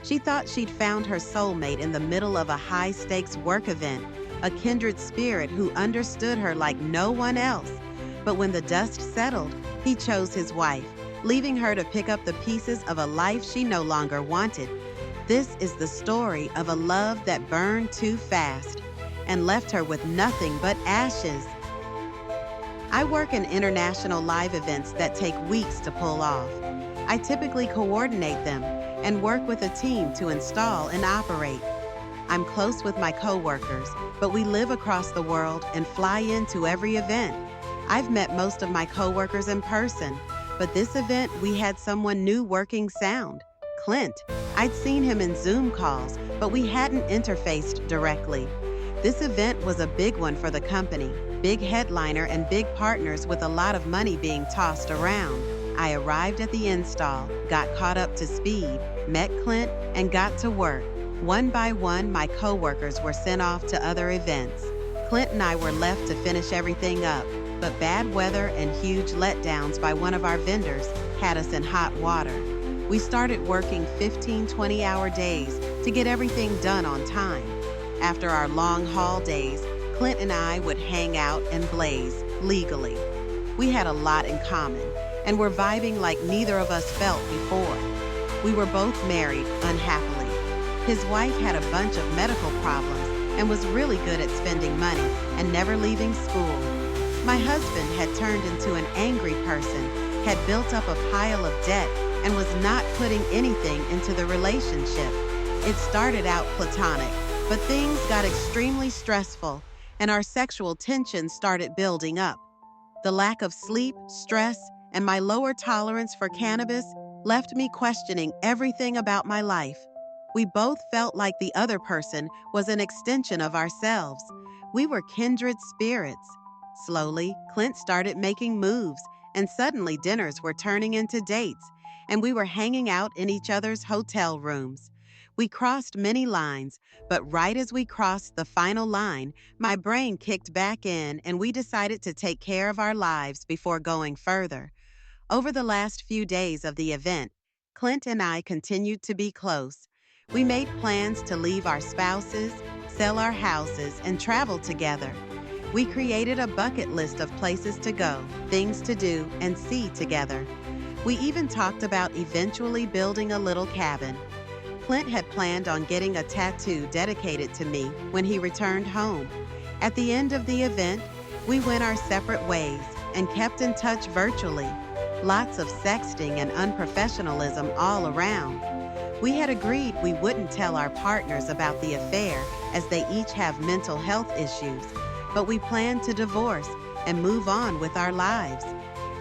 She thought she'd found her soulmate in the middle of a high-stakes work event, a kindred spirit who understood her like no one else. But when the dust settled, he chose his wife, leaving her to pick up the pieces of a life she no longer wanted. This is the story of a love that burned too fast and left her with nothing but ashes. I work in international live events that take weeks to pull off. I typically coordinate them and work with a team to install and operate. I'm close with my coworkers, but we live across the world and fly into every event. I've met most of my coworkers in person, but this event we had someone new working sound, Clint. I'd seen him in Zoom calls, but we hadn't interfaced directly. This event was a big one for the company, big headliner and big partners with a lot of money being tossed around. I arrived at the install, got caught up to speed, met Clint, and got to work. One by one, my coworkers were sent off to other events. Clint and I were left to finish everything up, but bad weather and huge letdowns by one of our vendors had us in hot water. We started working 15-20-hour days to get everything done on time. After our long haul days, Clint and I would hang out and blaze, legally. We had a lot in common, and were vibing like neither of us felt before. We were both married, unhappily. His wife had a bunch of medical problems and was really good at spending money and never leaving school. My husband had turned into an angry person, had built up a pile of debt, and was not putting anything into the relationship. It started out platonic, but things got extremely stressful, and our sexual tension started building up. The lack of sleep, stress, and my lower tolerance for cannabis left me questioning everything about my life. We both felt like the other person was an extension of ourselves. We were kindred spirits. Slowly, Clint started making moves, and suddenly dinners were turning into dates, and we were hanging out in each other's hotel rooms. We crossed many lines, but right as we crossed the final line, my brain kicked back in and we decided to take care of our lives before going further. Over the last few days of the event, Clint and I continued to be close. We made plans to leave our spouses, sell our houses, and travel together. We created a bucket list of places to go, things to do, and see together. We even talked about eventually building a little cabin. Clint had planned on getting a tattoo dedicated to me when he returned home. At the end of the event, we went our separate ways and kept in touch virtually. Lots of sexting and unprofessionalism all around. We had agreed we wouldn't tell our partners about the affair as they each have mental health issues, but we planned to divorce and move on with our lives.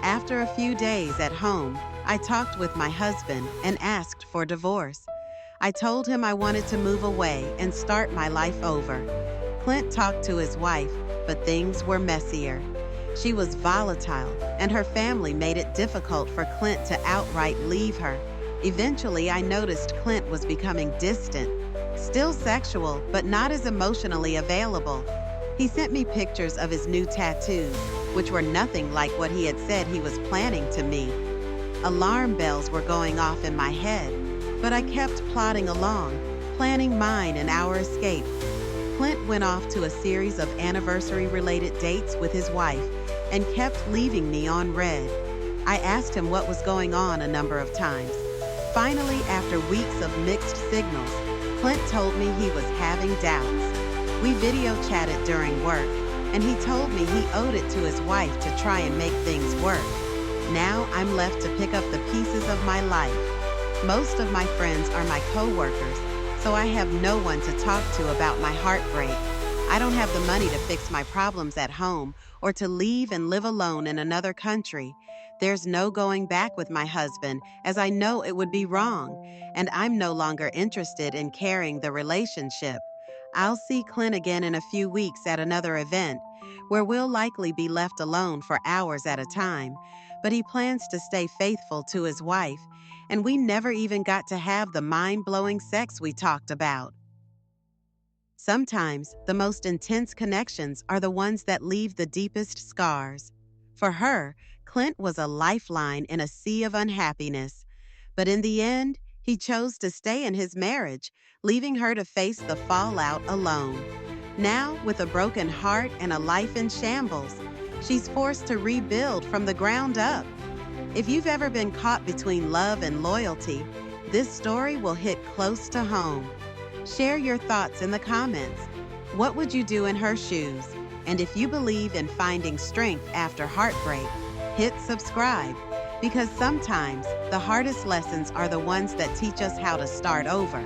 After a few days at home, I talked with my husband and asked for divorce. I told him I wanted to move away and start my life over. Clint talked to his wife, but things were messier. She was volatile, and her family made it difficult for Clint to outright leave her. Eventually, I noticed Clint was becoming distant, still sexual, but not as emotionally available. He sent me pictures of his new tattoos, which were nothing like what he had said he was planning to me. Alarm bells were going off in my head, but I kept plodding along, planning mine and our escape. Clint went off to a series of anniversary-related dates with his wife and kept leaving me on red. I asked him what was going on a number of times. Finally, after weeks of mixed signals, Clint told me he was having doubts. We video chatted during work, and he told me he owed it to his wife to try and make things work. Now I'm left to pick up the pieces of my life. Most of my friends are my coworkers, so I have no one to talk to about my heartbreak. I don't have the money to fix my problems at home or to leave and live alone in another country. There's no going back with my husband, as I know it would be wrong, and I'm no longer interested in carrying the relationship. I'll see Clint again in a few weeks at another event, where we'll likely be left alone for hours at a time, but he plans to stay faithful to his wife, and we never even got to have the mind-blowing sex we talked about. Sometimes, the most intense connections are the ones that leave the deepest scars. For her, Clint was a lifeline in a sea of unhappiness, but in the end, He chose to stay in his marriage, leaving her to face the fallout alone. Now, with a broken heart and a life in shambles, she's forced to rebuild from the ground up. If you've ever been caught between love and loyalty, this story will hit close to home. Share your thoughts in the comments. What would you do in her shoes? And if you believe in finding strength after heartbreak, hit subscribe, because sometimes the hardest lessons are the ones that teach us how to start over.